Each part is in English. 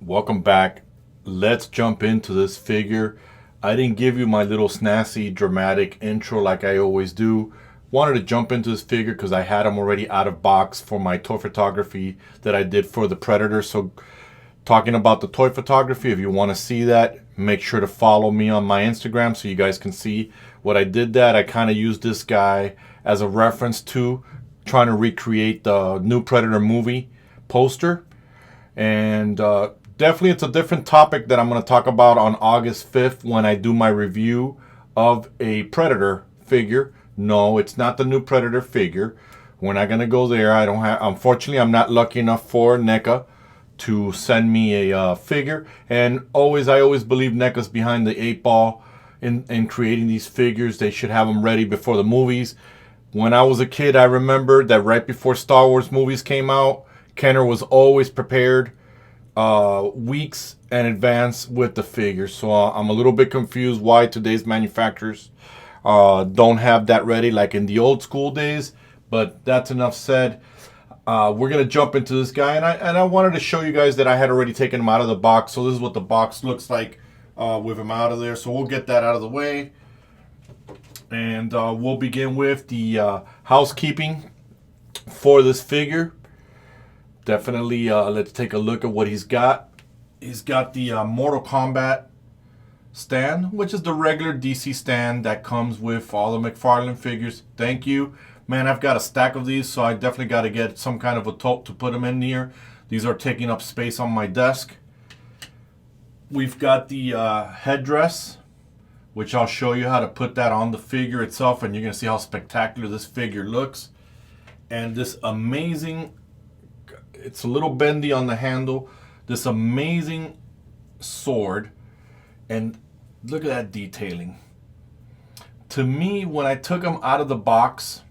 Welcome back. Let's jump into this figure. I didn't give you my little snazzy dramatic intro like I always do. Wanted to jump into this figure because I had him already out of box for my toy photography that I did for the Predator. So talking about the toy photography, if you want to see that, make sure to follow me on my Instagram so you guys can see what I did. That I kind of used this guy as a reference to trying to recreate the new Predator movie poster. And definitely it's a different topic that I'm going to talk about on August 5th when I do my review of a Predator figure. No, it's not the new Predator figure. We're not going to go there. I don't have, unfortunately, I'm not lucky enough for NECA to send me a figure. And I always believe NECA's behind the eight ball in creating these figures. They should have them ready before the movies. When I was a kid, I remember that right before Star Wars movies came out, Kenner was always prepared weeks in advance with the figures. So I'm a little bit confused why today's manufacturers don't have that ready like in the old school days. But that's enough said. We're going to jump into this guy. And I wanted to show you guys that I had already taken him out of the box. So this is what the box looks like with him out of there. So we'll get that out of the way. And we'll begin with the housekeeping for this figure. Definitely, let's take a look at what he's got. He's got the Mortal Kombat stand, which is the regular DC stand that comes with all the Mcfarlane figures. Thank you. Man, I've got a stack of these, so I definitely got to get some kind of a tote to put them in here. These are taking up space on my desk. We've got the headdress, which I'll show you how to put that on the figure itself, and you're going to see how spectacular this figure looks. And this amazing, it's a little bendy on the handle, this amazing sword, and look at that detailing. To me, when I took him out of the box,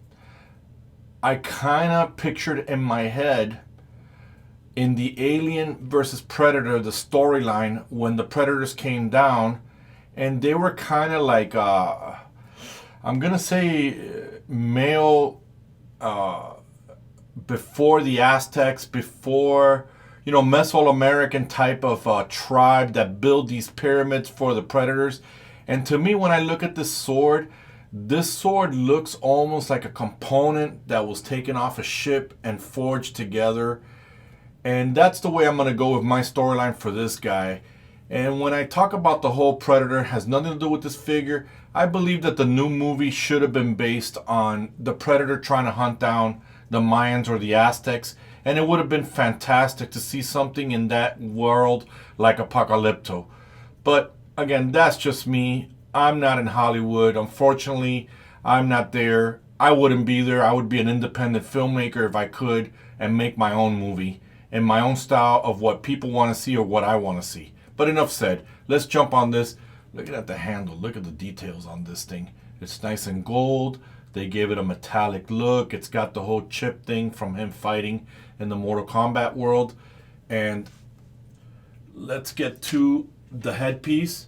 I kind of pictured in my head in the Alien versus Predator, the storyline, when the Predators came down, and they were kind of like, I'm going to say male, before the Aztecs, before, Mesoamerican type of tribe that build these pyramids for the Predators. And to me, when I look at this sword looks almost like a component that was taken off a ship and forged together. And that's the way I'm going to go with my storyline for this guy. And when I talk about the whole Predator, has nothing to do with this figure. I believe that the new movie should have been based on the Predator trying to hunt down the Mayans or the Aztecs. And it would have been fantastic to see something in that world like Apocalypto. But again, that's just me. I'm not in Hollywood. Unfortunately, I'm not there. I wouldn't be there. I would be an independent filmmaker if I could and make my own movie in my own style of what people want to see or what I want to see. But enough said. Let's jump on this. Look at the handle. Look at the details on this thing. It's nice and gold. They gave it a metallic look. It's got the whole chip thing from him fighting in the Mortal Kombat world. And let's get to the headpiece.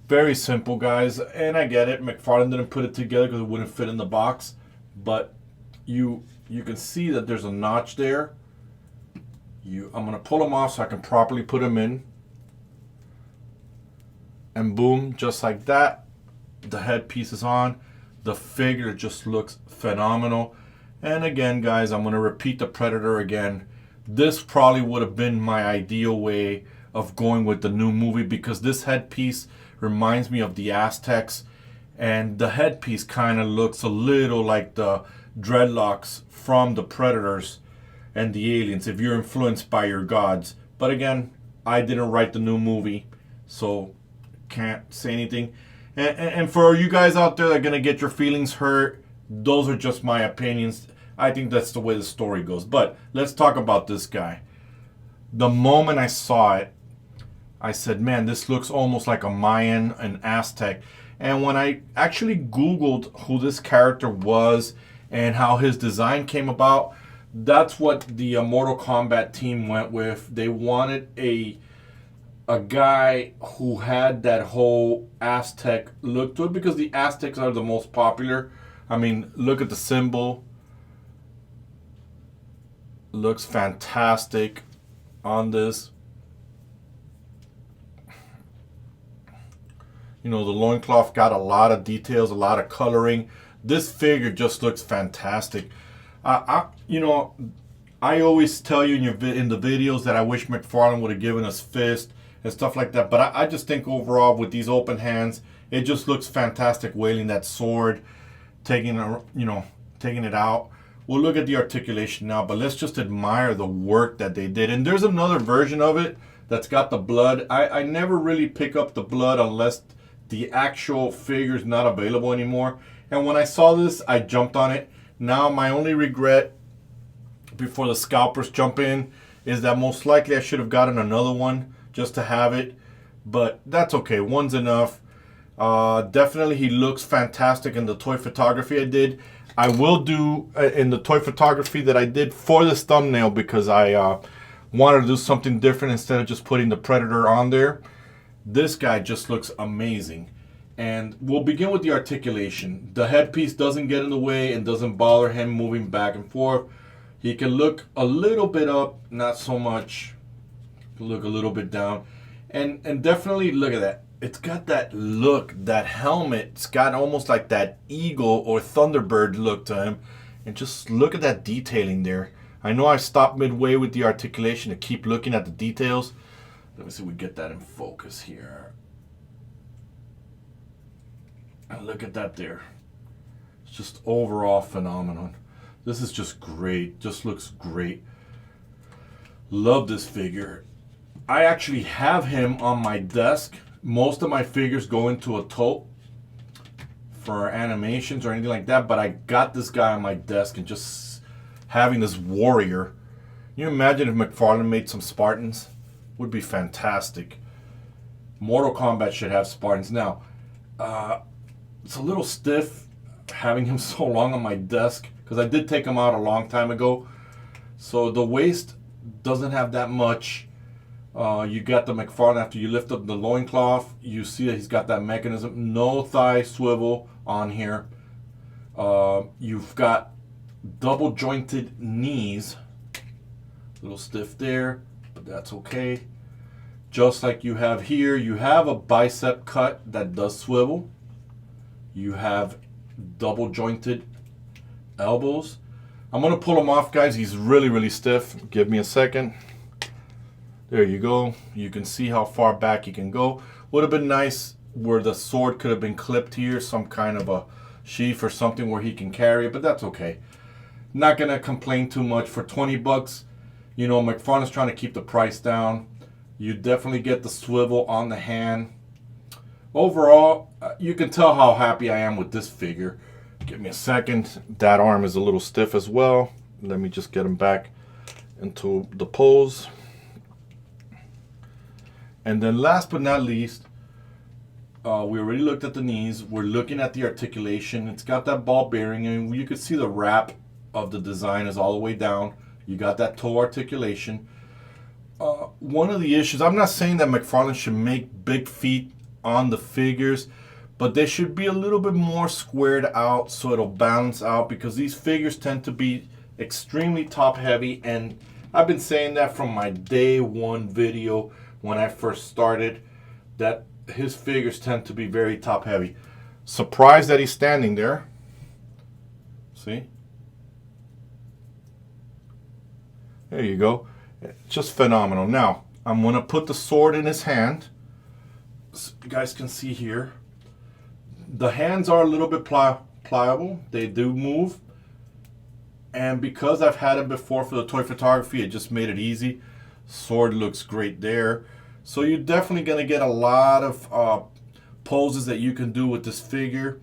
Very simple, guys. And I get it. McFarlane didn't put it together because it wouldn't fit in the box. But you can see that there's a notch there. I'm going to pull them off so I can properly put them in. And boom, just like that, the headpiece is on. The figure just looks phenomenal. And again, guys, I'm going to repeat the Predator again. This probably would have been my ideal way of going with the new movie because this headpiece reminds me of the Aztecs. And the headpiece kind of looks a little like the dreadlocks from the Predators and the aliens if you're influenced by your gods. But again, I didn't write the new movie, so can't say anything. And for you guys out there that are going to get your feelings hurt, those are just my opinions. I think that's the way the story goes. But let's talk about this guy. The moment I saw it, I said, man, this looks almost like a Mayan and Aztec. And when I actually Googled who this character was and how his design came about, that's what the Mortal Kombat team went with. They wanted a guy who had that whole Aztec look to it because the Aztecs are the most popular. I mean, look at the symbol. Looks fantastic on this. You know, the loincloth got a lot of details, a lot of coloring. This figure just looks fantastic. You know, I always tell you in the videos that I wish McFarlane would have given us fist and stuff like that. But I just think overall with these open hands, it just looks fantastic wielding that sword, taking it out. We'll look at the articulation now, but let's just admire the work that they did. And there's another version of it that's got the blood. I never really pick up the blood unless the actual figure's not available anymore. And when I saw this, I jumped on it. Now my only regret before the scalpers jump in is that most likely I should have gotten another one just to have it. But that's okay, one's enough. Definitely he looks fantastic in the toy photography I did. I will do in the toy photography that I did for this thumbnail because I wanted to do something different instead of just putting the Predator on there. This guy just looks amazing. And we'll begin with the articulation. The headpiece doesn't get in the way and doesn't bother him moving back and forth. He can look a little bit up, not so much. Look a little bit down. And definitely look at that. It's got that look, that helmet. It's got almost like that eagle or thunderbird look to him. And just look at that detailing there. I know I stopped midway with the articulation to keep looking at the details. Let me see if we get that in focus here. And look at that there. It's just overall phenomenon. This is just great. Just looks great. Love this figure. I actually have him on my desk. Most of my figures go into a tote for animations or anything like that, but I got this guy on my desk and just having this warrior. Can you imagine if McFarlane made some Spartans? Would be fantastic. Mortal Kombat should have Spartans. Now, it's a little stiff having him so long on my desk because I did take him out a long time ago. So the waist doesn't have that much. You got the McFarlane after you lift up the loincloth. You see that he's got that mechanism. No thigh swivel on here. You've got double jointed knees. A little stiff there, but that's okay. Just like you have here, you have a bicep cut that does swivel. You have double jointed elbows. I'm going to pull him off, guys. He's really, really stiff. Give me a second. There you go. You can see how far back you can go. Would have been nice where the sword could have been clipped here, some kind of a sheath or something where he can carry it, but that's okay. Not going to complain too much. For 20 bucks, you know, McFarlane's trying to keep the price down. You definitely get the swivel on the hand. Overall, you can tell how happy I am with this figure. Give me a second. That arm is a little stiff as well. Let me just get him back into the pose. And then last but not least, we already looked at the knees. We're looking at the articulation. It's got that ball bearing, and you can see the wrap of the design is all the way down. You got that toe articulation. One of the issues, I'm not saying that McFarlane should make big feet on the figures, but they should be a little bit more squared out so it'll balance out, because these figures tend to be extremely top heavy, and I've been saying that from my day one video when I first started, that his figures tend to be very top heavy. Surprised that he's standing there. See? There you go. Just phenomenal. Now, I'm going to put the sword in his hand. So you guys can see here. The hands are a little bit pliable. They do move. And because I've had it before for the toy photography, it just made it easy. Sword looks great there. So you're definitely going to get a lot of poses that you can do with this figure.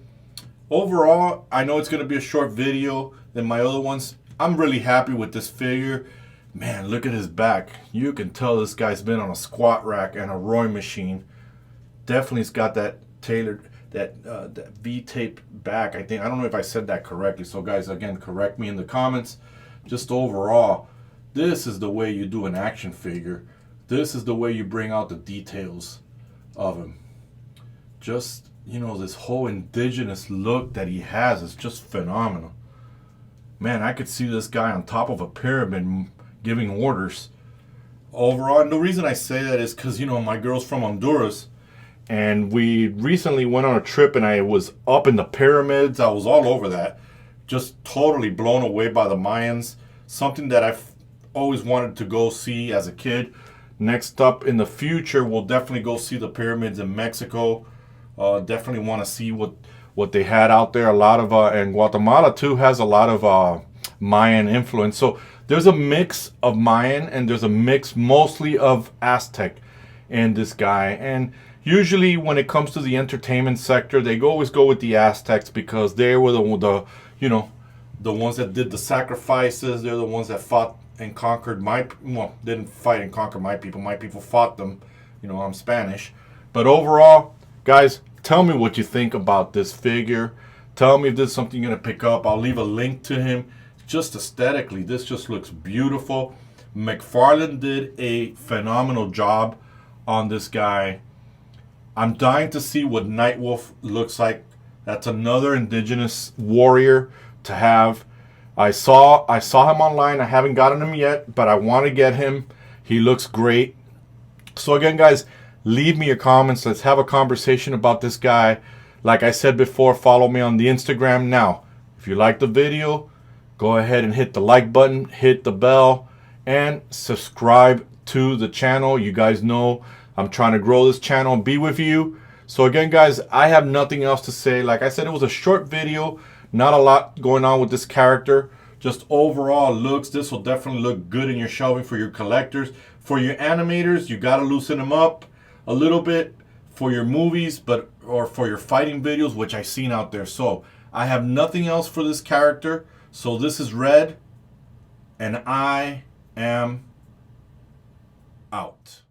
Overall, I know it's going to be a short video than my other ones. I'm really happy with this figure. Man, look at his back. You can tell this guy's been on a squat rack and a rowing machine. Definitely it's got that tailored, that V-tape back. I don't know if I said that correctly. So guys, again, correct me in the comments. Just overall, this is the way you do an action figure. This is the way you bring out the details of him. Just, you know, this whole indigenous look that he has is just phenomenal. Man, I could see this guy on top of a pyramid giving orders. Overall, and the reason I say that is because, you know, my girl's from Honduras, And we recently went on a trip and I was up in the pyramids. I was all over that. Just totally blown away by the Mayans. Something that I've always wanted to go see as a kid. Next up in the future, we'll definitely go see the pyramids in Mexico. Definitely want to see what they had out there. A lot of, and Guatemala too has a lot of Mayan influence. So there's a mix of Mayan and there's a mix mostly of Aztec in this guy. And usually when it comes to the entertainment sector, they always go with the Aztecs because they were the you know, the ones that did the sacrifices. They're the ones that fought and conquered didn't fight and conquer my people. My people fought them. You know, I'm Spanish. But overall, guys, tell me what you think about this figure. Tell me if this is something you're going to pick up. I'll leave a link to him. Just aesthetically, this just looks beautiful. Mcfarlane did a phenomenal job on this guy. I'm dying to see what Nightwolf looks like. That's another indigenous warrior to have. I saw him online. I haven't gotten him yet, but I want to get him. He looks great. So again, guys, leave me your comments. Let's have a conversation about this guy. Like I said before, follow me on the Instagram. Now, if you like the video, go ahead and hit the like button, hit the bell, and subscribe to the channel. You guys know I'm trying to grow this channel and be with you. So again, guys, I have nothing else to say. Like I said, it was a short video. Not a lot going on with this character. Just overall looks. This will definitely look good in your shelving for your collectors. For your animators, you got to loosen them up a little bit for your movies, or for your fighting videos, which I've seen out there. So I have nothing else for this character. So this is Red, and I am out.